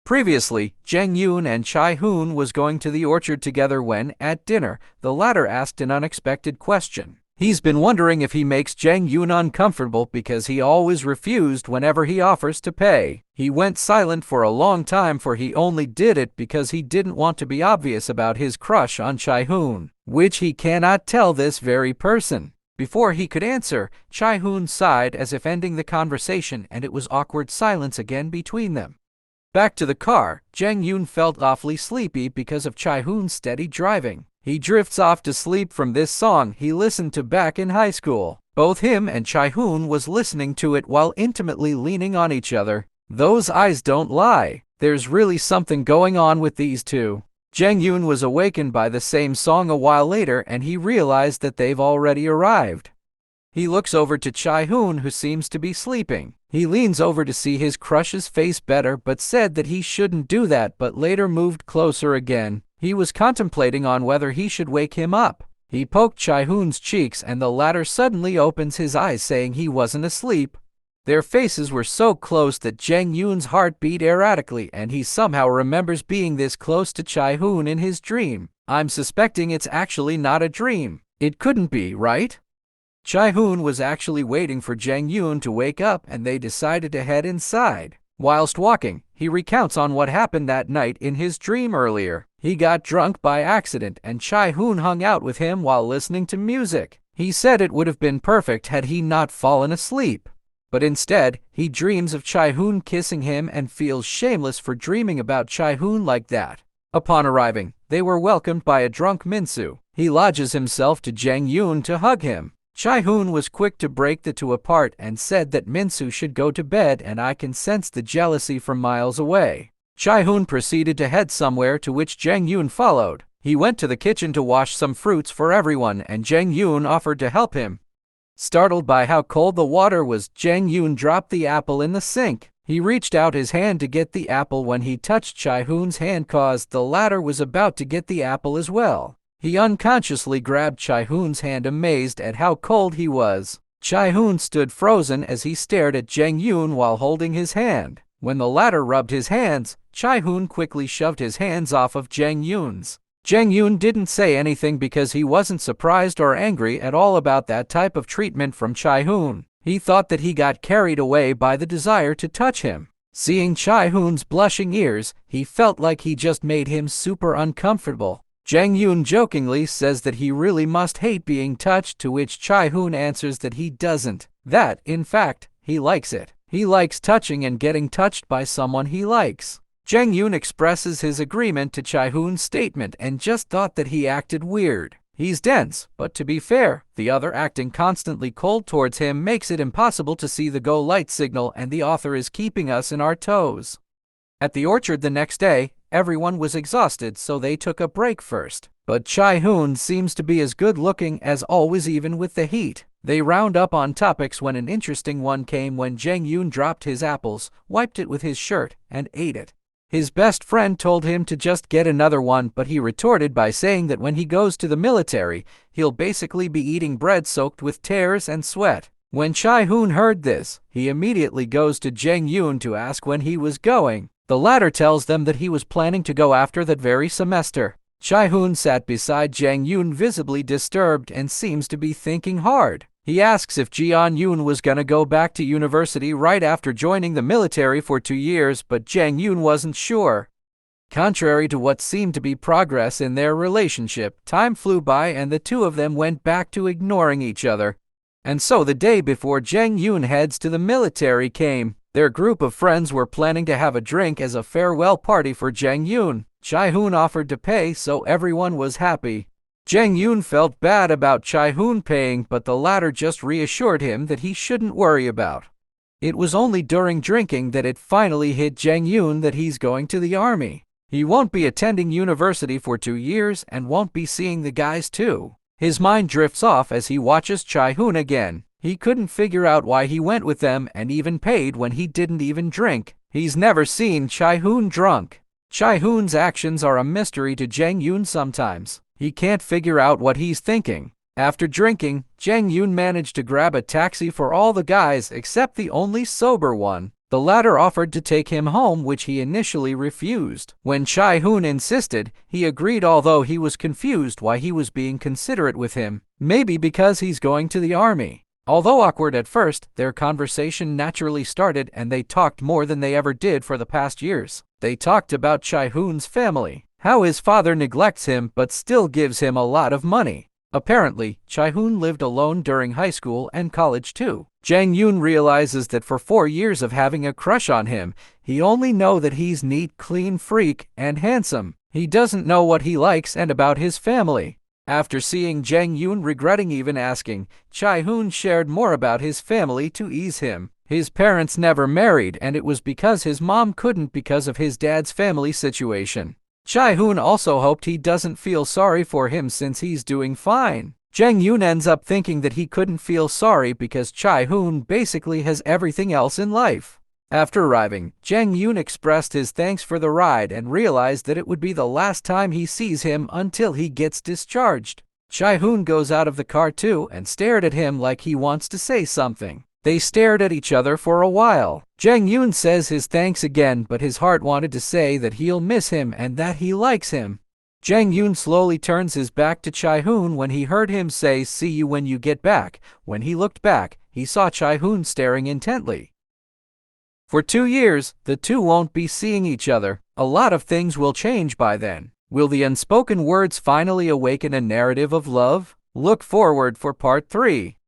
Previously, Jang Yoon and Chai Hoon was going to the orchard together when, at dinner, the latter asked an unexpected question. He's been wondering if he makes Jang Yoon uncomfortable because he always refused whenever he offers to pay. He went silent for a long time, for he only did it because he didn't want to be obvious about his crush on Chai Hoon, which he cannot tell this very person. Before he could answer, Chai Hoon sighed as if ending the conversation, and it was awkward silence again between them. Back to the car, Jang Yoon felt awfully sleepy because of Chai Hoon's steady driving. He drifts off to sleep from this song he listened to back in high school. Both him and Chai Hoon was listening to it while intimately leaning on each other. Those eyes don't lie. There's really something going on with these two. Jang Yoon was awakened by the same song a while later, and he realized that they've already arrived. He looks over to Chai Hoon, who seems to be sleeping. He leans over to see his crush's face better, but said that he shouldn't do that, but later moved closer again. He was contemplating on whether he should wake him up. He poked Chai Hoon's cheeks, and the latter suddenly opens his eyes, saying he wasn't asleep. Their faces were so close that Jang Yoon's heart beat erratically, and he somehow remembers being this close to Chai Hoon in his dream. I'm suspecting it's actually not a dream. It couldn't be, right? Chai Hoon was actually waiting for Jang Yoon to wake up, and they decided to head inside. Whilst walking, he recounts on what happened that night in his dream earlier. He got drunk by accident, and Chai Hoon hung out with him while listening to music. He said it would have been perfect had he not fallen asleep. But instead, he dreams of Chai Hoon kissing him and feels shameless for dreaming about Chai Hoon like that. Upon arriving, they were welcomed by a drunk Minsu. He lodges himself to Jang Yoon to hug him. Chai Hoon was quick to break the two apart and said that Minsu should go to bed, and I can sense the jealousy from miles away. Chai Hoon proceeded to head somewhere, to which Jang Yoon followed. He went to the kitchen to wash some fruits for everyone, and Jang Yoon offered to help him. Startled by how cold the water was, Jang Yoon dropped the apple in the sink. He reached out his hand to get the apple when he touched Chai Hoon's hand, cause the latter was about to get the apple as well. He unconsciously grabbed Chai Hoon's hand, amazed at how cold he was. Chai Hoon stood frozen as he stared at Jang Yoon while holding his hand. When the latter rubbed his hands, Chai Hoon quickly shoved his hands off of Jang Yoon's. Jang Yoon didn't say anything because he wasn't surprised or angry at all about that type of treatment from Chai Hoon. He thought that he got carried away by the desire to touch him. Seeing Chai Hoon's blushing ears, he felt like he just made him super uncomfortable. Jang Yoon jokingly says that he really must hate being touched, to which Chai Hoon answers that he doesn't. That, in fact, he likes it. He likes touching and getting touched by someone he likes. Jang Yoon expresses his agreement to Chai Hoon's statement and just thought that he acted weird. He's dense, but to be fair, the other acting constantly cold towards him makes it impossible to see the go light signal, and the author is keeping us in our toes. At the orchard the next day, everyone was exhausted, so they took a break first. But Chai Hoon seems to be as good looking as always, even with the heat. They round up on topics when an interesting one came when Jang Yoon dropped his apples, wiped it with his shirt, and ate it. His best friend told him to just get another one, but he retorted by saying that when he goes to the military, he'll basically be eating bread soaked with tears and sweat. When Chai Hoon heard this, he immediately goes to Jang Yoon to ask when he was going. The latter tells them that he was planning to go after that very semester. Chai Hoon sat beside Jang Yoon, visibly disturbed, and seems to be thinking hard. He asks if Jeon Yoon was gonna go back to university right after joining the military for 2 years, but Jang Yoon wasn't sure. Contrary to what seemed to be progress in their relationship, time flew by and the two of them went back to ignoring each other. And so the day before Jang Yoon heads to the military came. Their group of friends were planning to have a drink as a farewell party for Jang Yoon. Chai Hoon offered to pay, so everyone was happy. Jang Yoon felt bad about Chai Hoon paying, but the latter just reassured him that he shouldn't worry about. It was only during drinking that it finally hit Jang Yoon that he's going to the army. He won't be attending university for 2 years and won't be seeing the guys too. His mind drifts off as he watches Chai Hoon again. He couldn't figure out why he went with them and even paid when he didn't even drink. He's never seen Chai Hoon drunk. Chai Hoon's actions are a mystery to Jang Yoon sometimes. He can't figure out what he's thinking. After drinking, Jang Yoon managed to grab a taxi for all the guys except the only sober one. The latter offered to take him home, which he initially refused. When Chae-hoon insisted, he agreed, although he was confused why he was being considerate with him. Maybe because he's going to the army. Although awkward at first, their conversation naturally started and they talked more than they ever did for the past years. They talked about Chae-hoon's family, how his father neglects him but still gives him a lot of money. Apparently, Chae-hoon lived alone during high school and college too. Jang-yoon realizes that for 4 years of having a crush on him, he only know that he's neat, clean freak, and handsome. He doesn't know what he likes and about his family. After seeing Jang-yoon regretting even asking, Chae-hoon shared more about his family to ease him. His parents never married and it was because his mom couldn't because of his dad's family situation. Chae-hoon also hoped he doesn't feel sorry for him since he's doing fine. Jang-yoon ends up thinking that he couldn't feel sorry because Chae-hoon basically has everything else in life. After arriving, Jang-yoon expressed his thanks for the ride and realized that it would be the last time he sees him until he gets discharged. Chae-hoon goes out of the car too and stared at him like he wants to say something. They stared at each other for a while. Jang-yoon says his thanks again, but his heart wanted to say that he'll miss him and that he likes him. Jang-yoon slowly turns his back to Chae-hoon when he heard him say, "See you when you get back." When he looked back, he saw Chae-hoon staring intently. For 2 years, the two won't be seeing each other. A lot of things will change by then. Will the unspoken words finally awaken a narrative of love? Look forward for part 3.